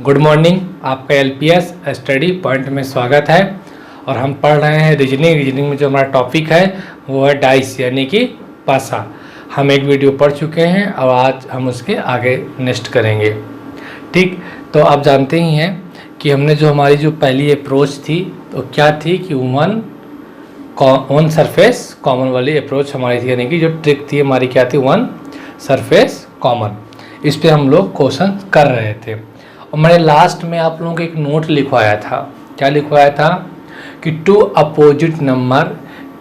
Good morning. आपका LPS study point में स्वागत है और हम पढ़ रहे हैं रीजनिंग में जो हमारा टॉपिक है वो है डाइस यानी कि पासा। हम एक वीडियो पढ़ चुके हैं और आज हम उसके आगे नेक्स्ट करेंगे। ठीक, तो आप जानते ही हैं कि हमने जो हमारी जो पहली अप्रोच थी तो क्या थी कि वन सरफेस कॉमन वाली अप्रोच हमारी थी, यानी कि जो ट्रिक थी हमारी क्या थी, वन सरफेस कॉमन। इस पे हम लोग क्वेश्चन कर रहे थे और मैंने लास्ट में आप लोगों को एक नोट लिखवाया था। क्या लिखवाया था कि two opposite number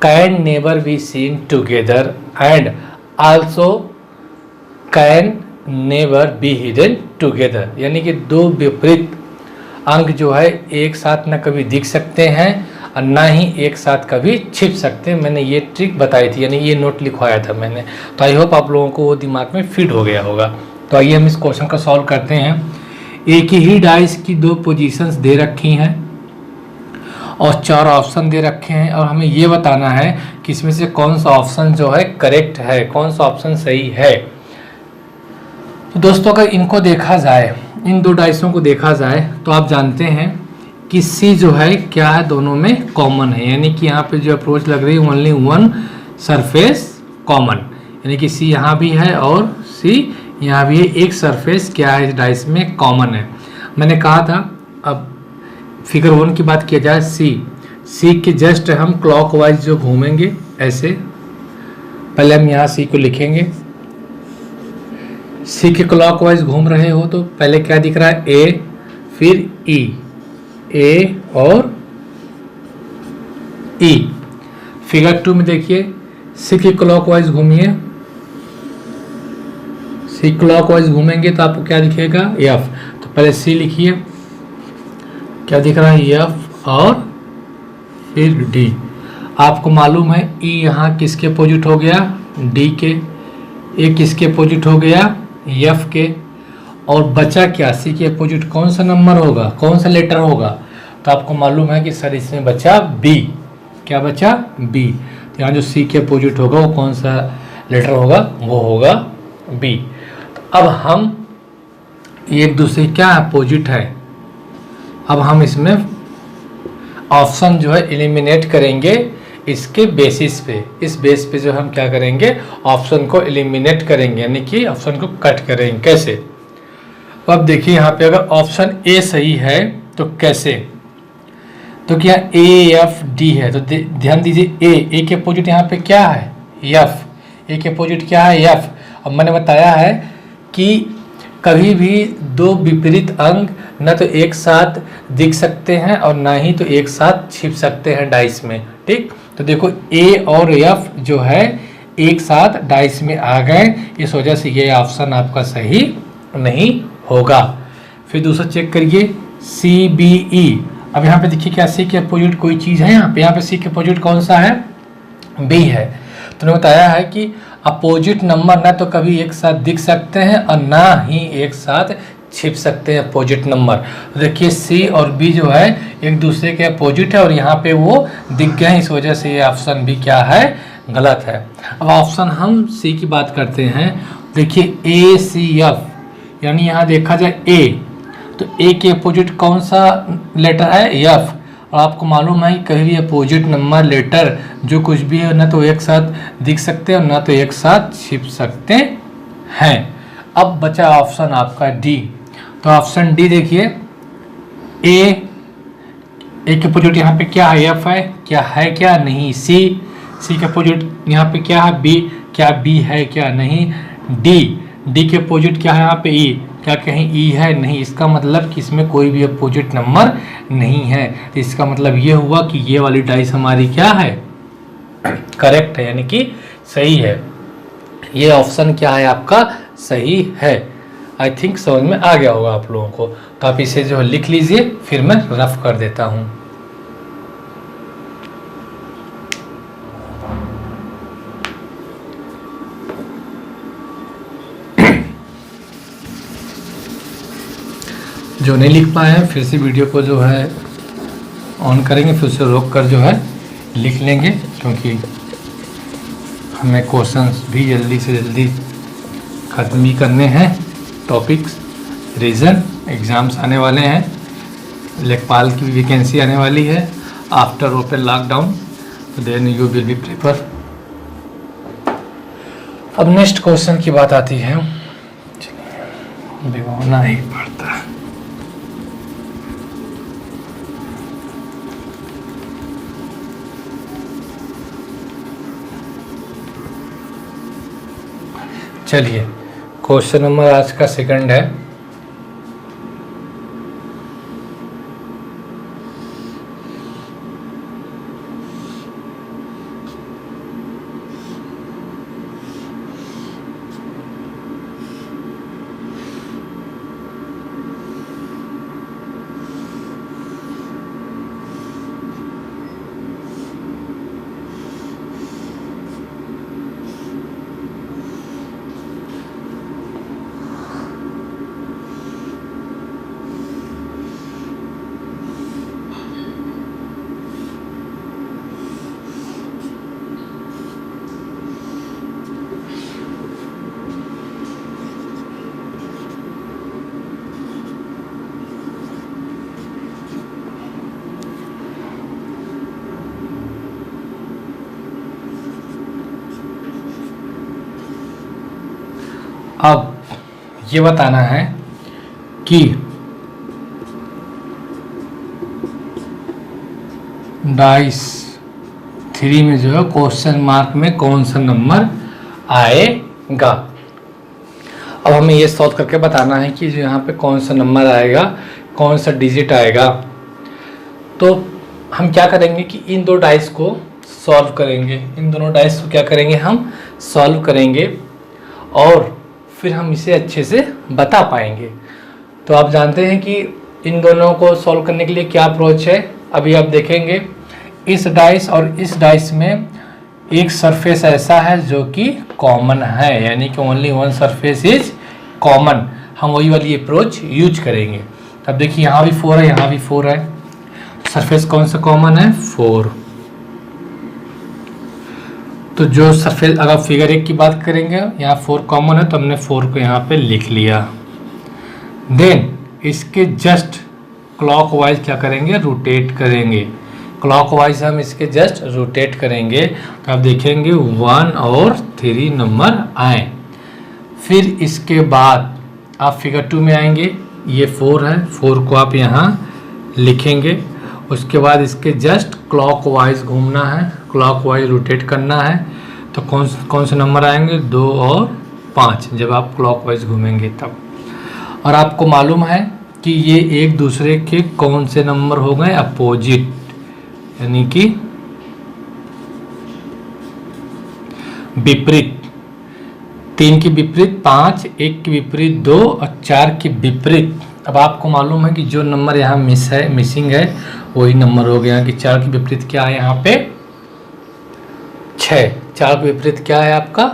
can never be seen together and also can never be hidden together, यानी कि दो विपरीत अंक जो है एक साथ न कभी दिख सकते हैं और ना ही एक साथ कभी छिप सकते हैं। मैंने ये ट्रिक बताई थी, यानी ये नोट लिखवाया था मैंने, तो आई होप आप लोगों को वो दिमाग में फिट हो गया होगा। तो आइए हम इस क्वेश्चन को सॉल्व करते हैं। एक ही डाइस की दो पोजीशंस दे रखी हैं और चार ऑप्शन दे रखे हैं और हमें ये बताना है कि इसमें से कौन सा ऑप्शन जो है करेक्ट है, कौन सा ऑप्शन सही है। तो दोस्तों अगर इनको देखा जाए, इन दो डाइसों को देखा जाए तो आप जानते हैं कि सी जो है क्या है, दोनों में कॉमन है, यानी कि यहाँ पे जो अप्रोच लग रही है ओनली वन सरफेस कॉमन, यानी कि सी यहाँ भी है और सी यहाँ भी है। एक सरफेस क्या है इस डाइस में कॉमन है। मैंने कहा था अब फिगर 1 की बात किया जाए, सी के जस्ट हम क्लॉकवाइज जो घूमेंगे ऐसे, पहले हम यहाँ सी को लिखेंगे। सी के क्लॉकवाइज घूम रहे हो तो पहले क्या दिख रहा है, ए फिर ई, ए और ई। फिगर 2 में देखिए सी के क्लॉकवाइज घूमिए, सी क्लॉकवाइज घूमेंगे तो आपको क्या दिखेगा, एफ। तो पहले सी लिखिए, क्या दिख रहा है, एफ और फिर डी। आपको मालूम है ई यहाँ किसके अपोजिट हो गया, डी के, ए किसके अपोजिट हो गया, एफ के, और बचा क्या, सी के अपोजिट कौन सा नंबर होगा, कौन सा लेटर होगा। तो आपको मालूम है कि सर इसमें बचा बी। क्या बचा, बी। तो यहाँ जो सी के अपोजिट होगा वो कौन सा लेटर होगा, वो होगा बी। तो अब हम एक दूसरे क्या अपोजिट है, अब हम इसमें ऑप्शन जो है एलिमिनेट करेंगे इसके बेसिस पे। इस बेस पे जो हम क्या करेंगे, ऑप्शन को एलिमिनेट करेंगे, यानी कि ऑप्शन को कट करेंगे। कैसे, अब देखिए यहाँ पे अगर ऑप्शन ए सही है तो कैसे, तो क्या ए एफ डी है, तो ध्यान दीजिए ए के अपोजिट यहाँ पे क्या है, एफ, ए के अपोजिट क्या है, एफ। अब मैंने बताया है कि कभी भी दो विपरीत अंक न तो एक साथ दिख सकते हैं और ना ही तो एक साथ छिप सकते हैं डाइस में। ठीक, तो देखो ए और एफ जो है एक साथ डाइस में आ गए, इस वजह से ये ऑप्शन आपका सही नहीं होगा। फिर दूसरा चेक करिए सी बी ई। अब यहाँ पे देखिए क्या सी के अपोजिट कोई चीज़ है, यहाँ पे सी के अपोजिट कौन सा है, बी है। तो ने बताया है कि अपोजिट नंबर ना तो कभी एक साथ दिख सकते हैं और ना ही एक साथ छिप सकते हैं अपोजिट नंबर। तो देखिए सी और बी जो है एक दूसरे के अपोजिट है और यहाँ पे वो दिख गए हैं, इस वजह से ये ऑप्शन भी क्या है, गलत है। अब ऑप्शन हम सी की बात करते हैं। देखिए ए सी एफ, यानी यहाँ देखा जाए ए, तो ए के अपोजिट कौन सा लेटर है, एफ। और आपको मालूम है कि कहीं भी अपोजिट नंबर लेटर जो कुछ भी है ना तो एक साथ दिख सकते हैं और ना तो एक साथ छिप सकते हैं। अब बचा ऑप्शन आपका डी। तो ऑप्शन डी देखिए ए के अपोजिट यहाँ पे क्या है, एफ है, क्या है, क्या नहीं, सी के अपोजिट यहाँ पे क्या है, बी, क्या बी है, क्या नहीं, डी के अपोजिट क्या है यहाँ पे, ई, क्या कहीं ई है, नहीं। इसका मतलब कि इसमें कोई भी अपोजिट नंबर नहीं है। तो इसका मतलब ये हुआ कि ये वाली डाइस हमारी क्या है, करेक्ट है, यानी कि सही है। ये ऑप्शन क्या है आपका, सही है। आई थिंक समझ में आ गया होगा आप लोगों को। तो आप इसे जो लिख लीजिए, फिर मैं रफ कर देता हूँ। जो नहीं लिख पाए हैं फिर से वीडियो को जो है ऑन करेंगे, फिर से रोक कर जो है लिख लेंगे, क्योंकि हमें क्वेश्चंस भी जल्दी से जल्दी ख़त्म भी करने हैं, टॉपिक्स रीजन एग्ज़ाम्स आने वाले हैं, लेखपाल की वैकेंसी आने वाली है after open lockdown, then you will be prepare. अब नेक्स्ट क्वेश्चन की बात आती है, भिगोना ही पड़ता है। चलिए, क्वेश्चन नंबर आज का सेकंड है। अब ये बताना है कि डाइस 3 में जो है क्वेश्चन मार्क में कौन सा नंबर आएगा। अब हमें ये सॉल्व करके बताना है कि जो यहाँ पे कौन सा नंबर आएगा, कौन सा डिजिट आएगा। तो हम क्या करेंगे कि इन दो डाइस को सॉल्व करेंगे, इन दोनों डाइस को क्या करेंगे, हम सॉल्व करेंगे और फिर हम इसे अच्छे से बता पाएंगे। तो आप जानते हैं कि इन दोनों को सॉल्व करने के लिए क्या अप्रोच है। अभी आप देखेंगे इस डाइस और इस डाइस में एक सरफेस ऐसा है जो कि कॉमन है, यानी कि only one surface is common. हम वही वाली अप्रोच यूज करेंगे। अब देखिए यहाँ भी 4 है, यहाँ भी 4 है, सरफेस कौन सा कॉमन है, 4। तो जो सरफेस, अगर फिगर 1 की बात करेंगे, यहाँ 4 कॉमन है तो हमने 4 को यहाँ पे लिख लिया। देन इसके जस्ट क्लॉकवाइज क्या करेंगे, रोटेट करेंगे। क्लॉकवाइज हम इसके जस्ट रोटेट करेंगे तो आप देखेंगे 1 और 3 नंबर आए। फिर इसके बाद आप फिगर 2 में आएंगे, ये 4 है, 4 को आप यहाँ लिखेंगे। उसके बाद इसके जस्ट क्लॉकवाइज घूमना है, क्लॉकवाइज रोटेट करना है। तो कौन से नंबर आएंगे, 2 और 5, जब आप क्लॉकवाइज घूमेंगे तब। और आपको मालूम है कि ये एक दूसरे के कौन से नंबर हो गए, अपोजिट, यानी कि विपरीत। 3 की विपरीत 5, 1 की विपरीत 2 और 4 की विपरीत। अब आपको मालूम है कि जो नंबर यहाँ मिसिंग है वही नंबर हो गया कि 4 की विपरीत क्या है यहाँ पे, 6। 4 के विपरीत क्या है आपका,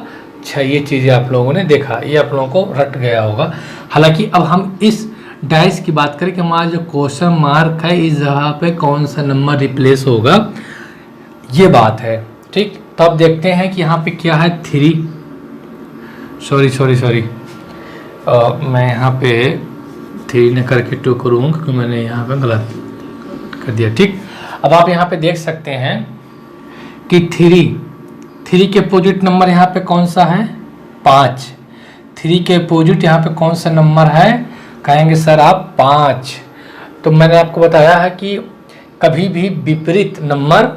6। ये चीज़ें आप लोगों ने देखा, ये आप लोगों को रट गया होगा। हालांकि अब हम इस डाइस की बात करें कि हमारा जो क्वेश्चन मार्क है इस जगह पे कौन सा नंबर रिप्लेस होगा, ये बात है। ठीक, तो अब देखते हैं कि यहाँ पे क्या है, 3। सॉरी मैं यहाँ पे 3 ने करके 2 करूँगा क्योंकि मैंने यहाँ पे गलत कर दिया। ठीक, अब आप यहाँ पे देख सकते हैं कि 3 के अपोजिट नंबर यहाँ पे कौन सा है, 5। 3 के अपोजिट यहाँ पे कौन सा नंबर है, कहेंगे सर आप 5। तो मैंने आपको बताया है कि कभी भी विपरीत नंबर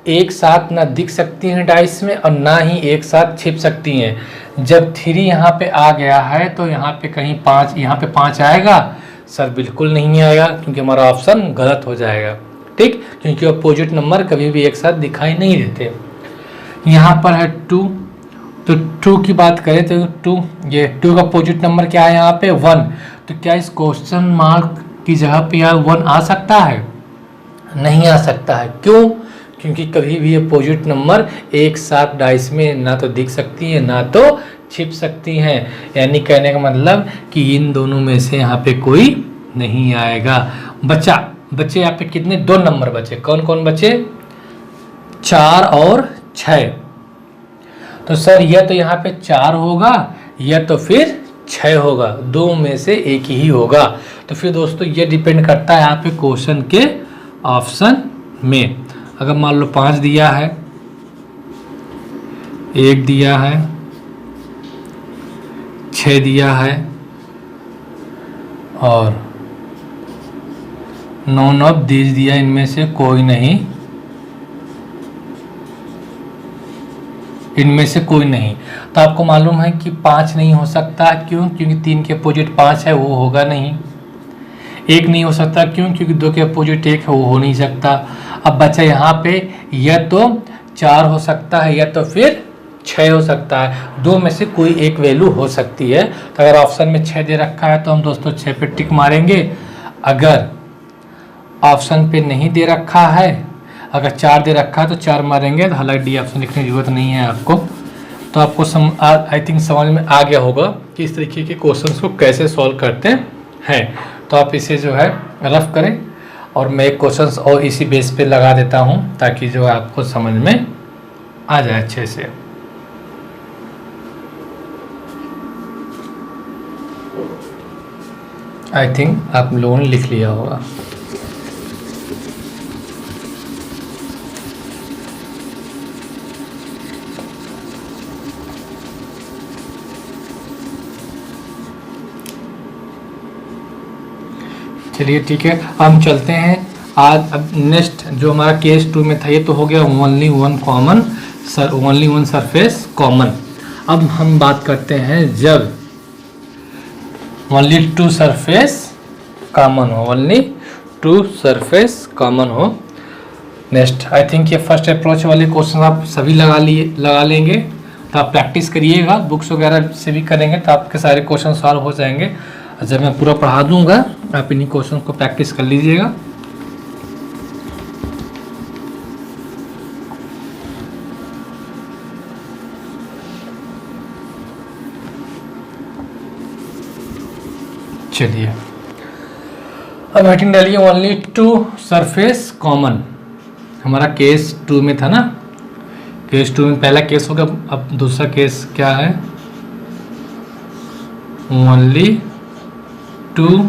एक साथ ना दिख सकती हैं डाइस में और ना ही एक साथ छिप सकती हैं। जब 3 यहाँ पे आ गया है तो यहाँ पे कहीं 5, यहाँ पे 5 आएगा सर, बिल्कुल नहीं आएगा क्योंकि हमारा ऑप्शन गलत हो जाएगा। ठीक, क्योंकि अपोजिट नंबर कभी भी एक साथ दिखाई नहीं देते। यहाँ पर है 2, तो 2 की बात करें तो 2, ये 2 का अपोजिट नंबर क्या है यहाँ पे, 1। तो क्या इस क्वेश्चन मार्क की जगह पे यहाँ 1 आ सकता है, नहीं आ सकता है। क्यों, क्योंकि कभी भी अपोजिट नंबर एक साथ डाइस में ना तो दिख सकती है ना तो छिप सकती हैं। यानी कहने का मतलब कि इन दोनों में से यहाँ पे कोई नहीं आएगा। बचे यहाँ पे कितने, 2 नंबर बचे। कौन कौन बचे, 4 और 6। तो सर यह तो यहाँ पे 4 होगा, या तो फिर 6 होगा, दो में से एक ही होगा। तो फिर दोस्तों ये डिपेंड करता है यहाँ पे क्वेश्चन के ऑप्शन में। अगर मान लो 5 दिया है, 1 दिया है, 6 दिया है और 9 ऑफ दीज दिया, इनमें से कोई नहीं, इनमें से कोई नहीं, तो आपको मालूम है कि 5 नहीं हो सकता। क्यों? क्योंकि 3 के अपोजिट 5 है, वो होगा नहीं। 1 नहीं हो सकता, क्यों? क्योंकि 2 के अपोजिट 1 है, वो हो नहीं सकता। अब बचा यहाँ पे या तो 4 हो सकता है या तो फिर 6 हो सकता है, दो में से कोई एक वैल्यू हो सकती है। तो अगर ऑप्शन में 6 दे रखा है तो हम दोस्तों 6 पे टिक मारेंगे। अगर ऑप्शन पे नहीं दे रखा है, अगर 4 दे रखा है तो 4 मारेंगे। तो हालांकि डी ऑप्शन लिखने की जरूरत नहीं है आपको। तो आपको आई थिंक समझ में आ गया होगा कि इस तरीके के क्वेश्चंस को कैसे सॉल्व करते हैं। तो आप इसे जो है रफ करें और मैं एक क्वेश्चंस और इसी बेस पे लगा देता हूं ताकि जो है आपको समझ में आ जाए अच्छे से। आई थिंक आप लोगों ने लिख लिया होगा। चलिए ठीक है, हम चलते हैं आज। अब नेक्स्ट जो हमारा केस 2 में था ये तो हो गया ओनली वन सरफेस कॉमन। अब हम बात करते हैं जब ओनली 2 सरफेस कॉमन हो, ओनली 2 सरफेस कॉमन हो। नेक्स्ट आई थिंक ये फर्स्ट अप्रोच वाले क्वेश्चन आप सभी लगा लेंगे। तो आप प्रैक्टिस करिएगा, बुक्स वगैरह से भी करेंगे तो आपके सारे क्वेश्चन सॉल्व हो जाएंगे। जब मैं पूरा पढ़ा दूंगा आप इन्हीं क्वेश्चन को प्रैक्टिस कर लीजिएगा। चलिए अब हेडिंग डालिए ओनली 2 सरफेस कॉमन। हमारा केस 2 में था ना, केस 2 में पहला केस होगा। अब दूसरा केस क्या है? ओनली 2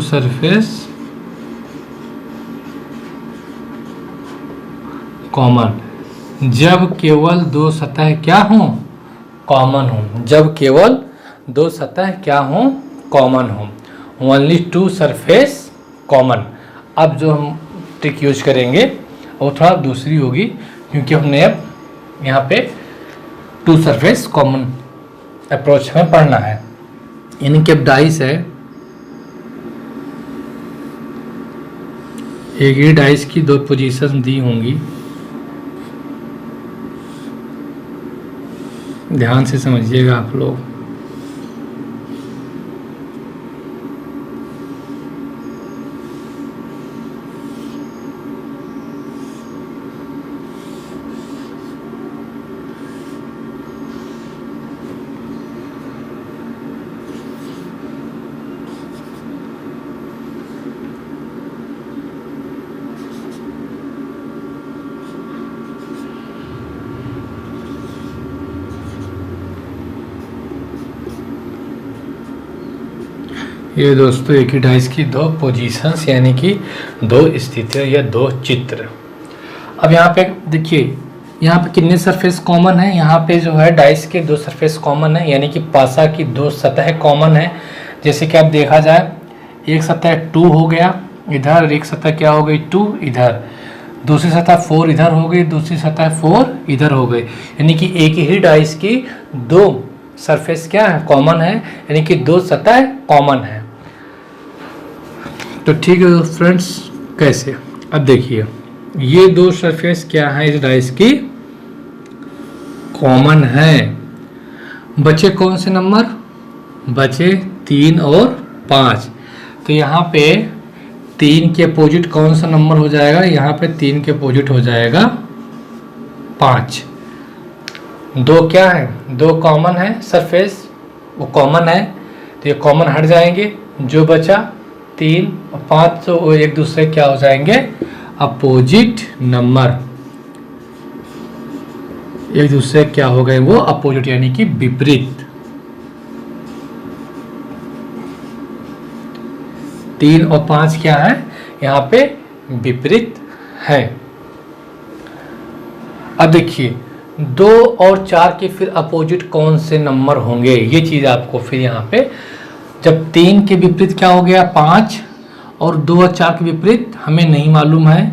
सरफेस कॉमन, जब केवल 2 सतह क्या हो? कॉमन हो। जब केवल 2 सतह क्या हो? कॉमन हो। Only 2 surface common. अब जो हम ट्रिक यूज करेंगे वो थोड़ा दूसरी होगी, क्योंकि हमने अब यहाँ पे 2 सरफेस कॉमन अप्रोच में पढ़ना है। यानी कि अब डाइस है, एक ही डाइस की 2 पोजीशन दी होंगी। ध्यान से समझिएगा आप लोग। ये दोस्तों एक ही डाइस की 2 पोजीशंस यानी कि 2 स्थितियाँ या 2 चित्र। अब यहाँ पे देखिए, यहाँ पे कितने सरफेस कॉमन है? यहाँ पे जो है डाइस के 2 सरफेस कॉमन है, यानी कि पासा की 2 सतह कॉमन है। जैसे कि आप देखा जाए, एक सतह 2 हो गया इधर और एक सतह क्या हो गई? 2 इधर। दूसरी सतह 4 इधर हो गई, दूसरी सतह 4 इधर हो गई। यानी कि एक ही डाइस की 2 सरफेस क्या है? कॉमन है, यानी कि 2 सतह कॉमन है। तो ठीक है फ्रेंड्स, कैसे? अब देखिए, ये 2 सरफेस क्या है इस डाइस की? कॉमन है। बचे कौन से नंबर? बचे 3 और 5। तो यहाँ पे 3 के अपोजिट कौन सा नंबर हो जाएगा? यहाँ पे 3 के अपोजिट हो जाएगा 5। 2 क्या है? 2 कॉमन है सरफेस, वो कॉमन है तो ये कॉमन हट जाएंगे। जो बचा 3 और 5 तो वो एक दूसरे क्या हो जाएंगे? Opposite number. एक दूसरे क्या हो गए, वो अपोजिट यानी कि विपरीत। 3 और 5 क्या है, यहाँ पे विपरीत है। अब देखिए 2 और 4 के फिर अपोजिट कौन से नंबर होंगे, ये चीज आपको फिर यहाँ पे, जब 3 के विपरीत क्या हो गया 5, और 2 और 4 के विपरीत हमें नहीं मालूम है,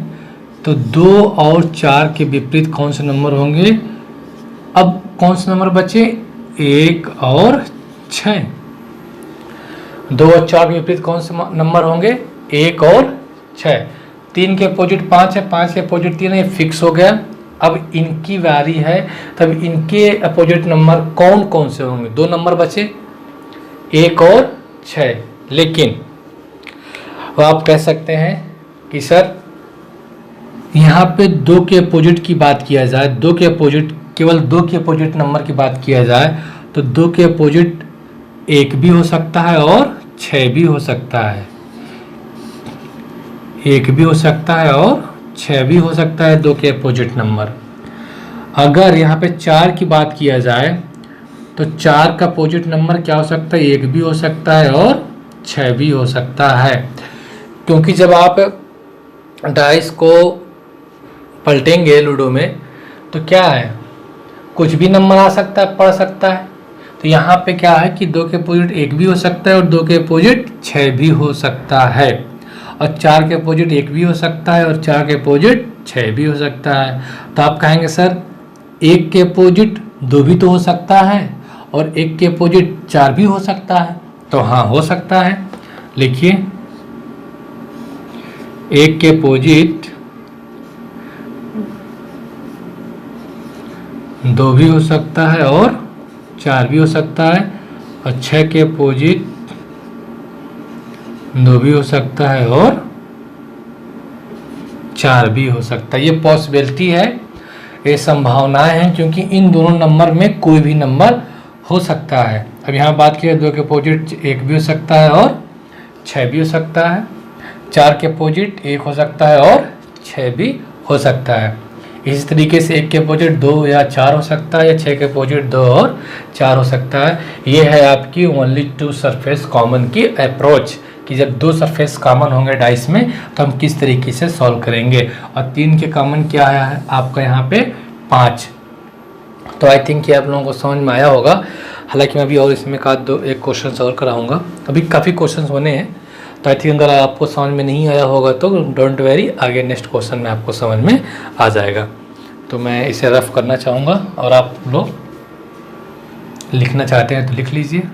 तो 2 और 4 के विपरीत कौन से नंबर होंगे। अब कौन से नंबर बचे, 1 और 6। 2 और 4 के विपरीत कौन से नंबर होंगे, 1 और 6। 3 के अपोजिट 5 है, 5 के अपोजिट 3 है, ये फिक्स हो गया। अब इनकी बारी है, तब इनके अपोजिट नंबर कौन कौन से होंगे, 2 नंबर बचे, 1 और 6। लेकिन आप कह सकते हैं कि सर यहाँ पे 2 के अपोजिट की बात किया जाए, 2 के अपोजिट, केवल 2 के अपोजिट नंबर की बात किया जाए, तो 2 के अपोजिट 1 भी हो सकता है और 6 भी हो सकता है। 1 भी हो सकता है और 6 भी हो सकता है 2 के अपोजिट नंबर। अगर यहाँ पे 4 की बात किया जाए, तो 4 का अपोजिट नंबर क्या हो सकता है, 1 भी हो सकता है और 6 भी हो सकता है। क्योंकि जब आप डाइस को पलटेंगे लूडो में, तो क्या है, कुछ भी नंबर आ सकता है, पढ़ सकता है। तो यहाँ पे क्या है कि 2 के अपोजिट 1 भी हो सकता है और 2 के अपोजिट 6 भी हो सकता है, और 4 के अपोजिट 1 भी हो सकता है और 4 के अपोजिट 6 भी हो सकता है। तो आप कहेंगे सर 1 के अपोजिट 2 भी तो हो सकता है और 1 के अपोजिट 4 भी हो सकता है। तो हाँ, हो सकता है। लिखिए 1 के अपोजिट 2 भी हो सकता है और 4 भी हो सकता है, और 6 के अपोजिट 2 भी हो सकता है और 4 भी हो सकता है। ये पॉसिबिलिटी है, ये संभावनाएं हैं, क्योंकि इन दोनों नंबर में कोई भी नंबर हो सकता है। अब यहाँ बात की 2 के अपोजिट 1 भी हो सकता है और 6 भी हो सकता है, 4 के अपोजिट 1 हो सकता है और 6 भी हो सकता है। इसी तरीके से 1 के अपोजिट 2 या 4 हो सकता है, या 6 के अपोजिट 2 और 4 हो सकता है। ये है आपकी ओनली 2 सरफेस कॉमन की अप्रोच, कि जब 2 सरफेस कॉमन होंगे डाइस में तो हम किस तरीके से सॉल्व करेंगे। और 3 के कॉमन क्या है आपका यहाँ पे 5। तो आई थिंक ये आप लोगों को समझ में आया होगा। हालांकि मैं अभी और इसमें एक क्वेश्चन सॉल्व कराऊंगा, अभी काफ़ी क्वेश्चन होने हैं। तो आई थिंक अगर आपको समझ में नहीं आया होगा तो डोंट वेरी, आगे नेक्स्ट क्वेश्चन में आपको समझ में आ जाएगा। तो मैं इसे रफ करना चाहूँगा और आप लोग लिखना चाहते हैं तो लिख लीजिए।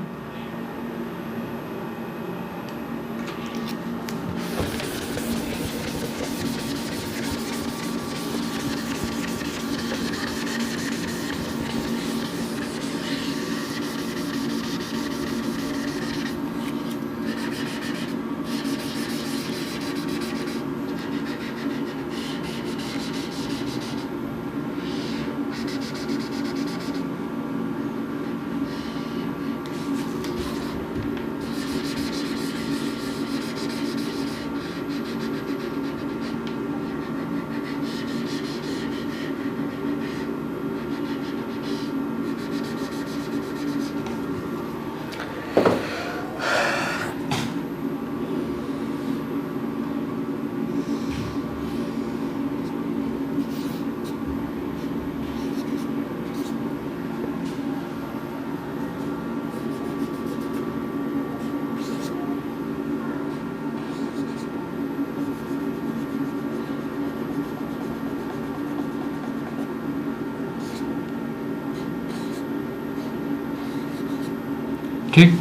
ठीक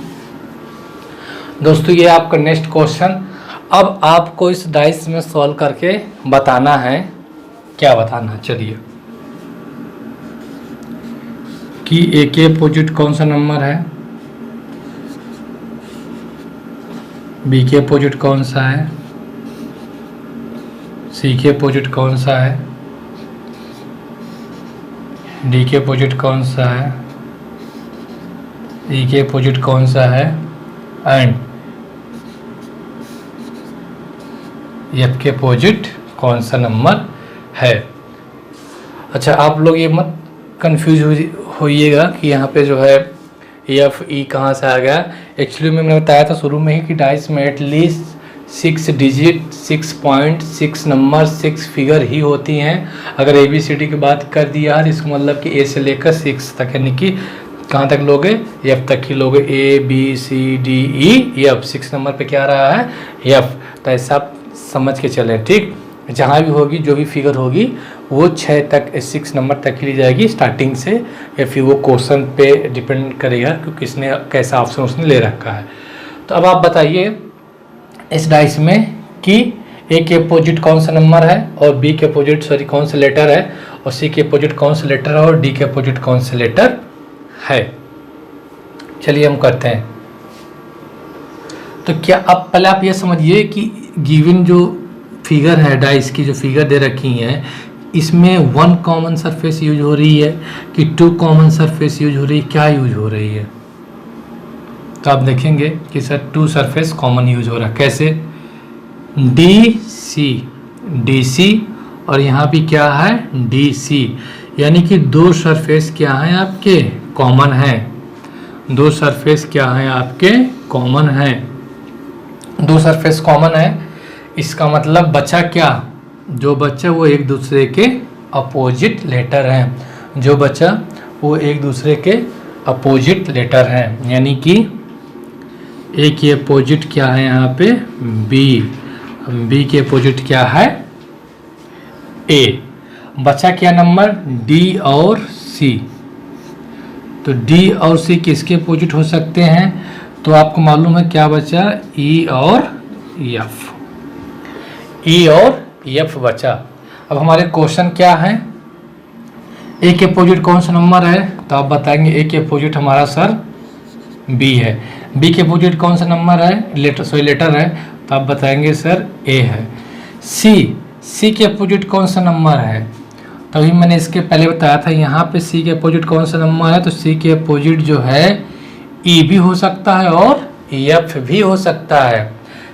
दोस्तों, ये आपका नेक्स्ट क्वेश्चन। अब आपको इस डाइस में सॉल्व करके बताना है, क्या बताना है, चलिए, कि ए के अपोजिट कौन सा नंबर है, बी के अपोजिट कौन सा है, सी के अपोजिट कौन सा है, डी के अपोजिट कौन सा है, ई के अपोजिट कौन सा है, एंड एफ के अपोजिट कौन सा नंबर है। अच्छा, आप लोग ये मत कंफ्यूज होइएगा कि यहाँ पे जो है एफ ई कहाँ से आ गया। एक्चुअली मैंने बताया था शुरू में ही कि डाइस में एटलीस्ट 6 डिजिट 6.6 नंबर 6 फिगर ही होती हैं। अगर ABCD की बात कर दिया तो इसका मतलब कि A से लेकर 6 तक, यानी कि कहाँ तक लोगे, F तक ही लोगे। ABCDE F 6 नंबर पे क्या आ रहा है, F। तो ऐसा आप समझ के चलें, ठीक। जहाँ भी होगी जो भी फिगर होगी वो 6 तक 6 नंबर तक ही ली जाएगी स्टार्टिंग से, या फिर वो क्वेश्चन पे डिपेंड करेगा कि किसने कैसा ऑप्शन उसने ले रखा है। तो अब आप बताइए इस डाइस में कि A के अपोजिट कौन सा नंबर है और B के अपोजिट कौन सा लेटर है, और C के अपोजिट कौन सा लेटर है और D के अपोजिट कौन सा लेटर है। चलिए हम करते हैं। तो क्या अब पहले आप ये समझिए कि गिवन जो फिगर है, डाइस की जो फिगर दे रखी है, इसमें 1 कॉमन सरफेस यूज हो रही है कि 2 कॉमन सरफेस यूज हो रही है, क्या यूज हो रही है। तो आप देखेंगे कि सर 2 सरफेस कॉमन यूज हो रहा है। कैसे, डी सी और यहाँ भी क्या है, DC, यानी कि 2 सरफेस क्या हैं आपके, कॉमन हैं। 2 सरफेस क्या हैं आपके, कॉमन हैं। 2 सरफेस कॉमन है, इसका मतलब बचा क्या, जो बचा वो एक दूसरे के अपोजिट लेटर हैं। जो बचा वो एक दूसरे के अपोजिट लेटर हैं, यानी कि A के अपोजिट क्या है यहाँ पे, B के अपोजिट क्या है, A। बचा क्या नंबर, D और C। तो D और C किसके अपोजिट हो सकते हैं, तो आपको मालूम है क्या बचा, E और F। E और F बचा। अब हमारे क्वेश्चन क्या है, A के अपोजिट कौन सा नंबर है, तो आप बताएंगे A के अपोजिट हमारा सर B है। B के अपोजिट कौन सा नंबर है, लेटर है, तो आप बताएंगे सर A है। C के अपोजिट कौन सा नंबर है, तभी मैंने इसके पहले बताया था यहाँ पे C के अपोजिट कौन सा नंबर है, तो C के अपोजिट जो है E भी हो सकता है और F भी हो सकता है।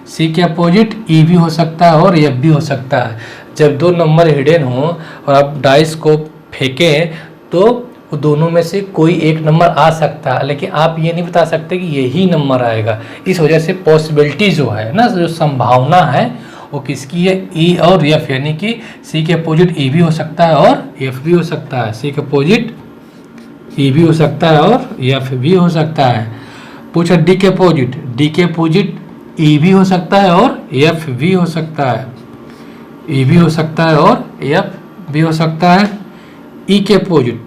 C के अपोजिट E भी हो सकता है और F भी हो सकता है। जब 2 नंबर हिडन हो और आप डाइस को फेंकें तो वो दोनों में से कोई एक नंबर आ सकता है, लेकिन आप ये नहीं बता सकते कि यही नंबर आएगा। इस वजह से पॉसिबिलिटी जो है ना, जो संभावना है वो किसकी है, E और F, यानी कि C के अपोजिट E भी हो सकता है और F भी हो सकता है। C के अपोजिट E भी हो सकता है और F भी हो सकता है। पूछा D के अपोजिट E भी हो सकता है और F भी हो सकता है। E भी हो सकता है और F भी हो सकता है। E के अपोजिट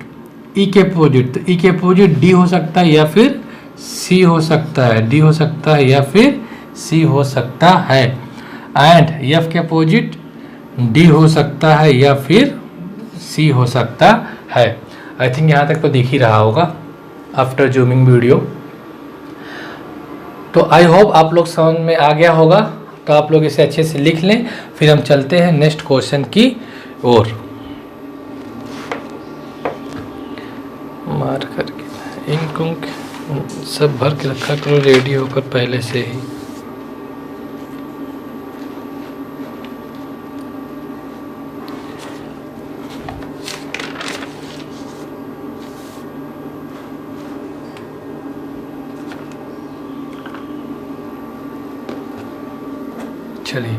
तो E के अपोजिट D हो सकता है या फिर C हो सकता है, D हो सकता है या फिर C हो सकता है। एंड F के अपोजिट D हो सकता है या फिर C हो सकता है। आई थिंक यहाँ तक तो दिख ही रहा होगा आफ्टर जूमिंग वीडियो। तो आई होप आप लोग समझ में आ गया होगा। तो आप लोग इसे अच्छे से लिख लें, फिर हम चलते हैं नेक्स्ट क्वेश्चन की ओर। मार करके इंक सब भर के रखा करो रेडी होकर पहले से ही। चलिए,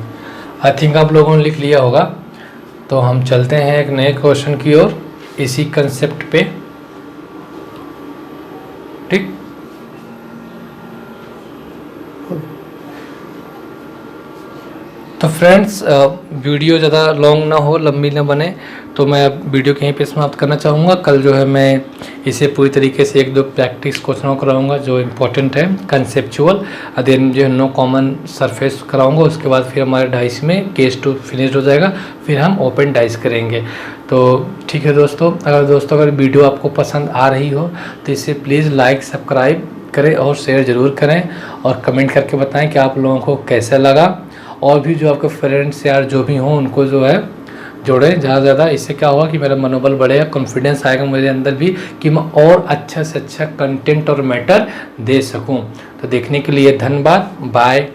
आई थिंक आप लोगों ने लिख लिया होगा। तो हम चलते हैं एक नए क्वेश्चन की ओर इसी कंसेप्ट पे, ठीक। तो फ्रेंड्स, वीडियो ज़्यादा लॉन्ग ना हो, लंबी ना बने, तो मैं अब वीडियो कहीं पे समाप्त करना चाहूँगा। कल जो है मैं इसे पूरी तरीके से 1-2 प्रैक्टिस क्वेश्चनों कराऊंगा जो इम्पोर्टेंट है कंसेप्चुअल, देन जो है नो कॉमन सरफेस कराऊंगा। उसके बाद फिर हमारे डाइस में केस 2 फिनिश हो जाएगा, फिर हम ओपन डाइस करेंगे। तो ठीक है दोस्तों, अगर वीडियो आपको पसंद आ रही हो तो इसे प्लीज़ लाइक सब्सक्राइब करें और शेयर ज़रूर करें, और कमेंट करके बताएं कि आप लोगों को कैसा लगा। और भी जो आपके फ्रेंड्स यार जो भी हों उनको जो है जोड़ें ज़्यादा से ज़्यादा। इससे क्या होगा कि मेरा मनोबल बढ़ेगा, कॉन्फिडेंस आएगा मेरे अंदर भी कि मैं और अच्छा से अच्छा कंटेंट और मैटर दे सकूं। तो देखने के लिए धन्यवाद, बाय।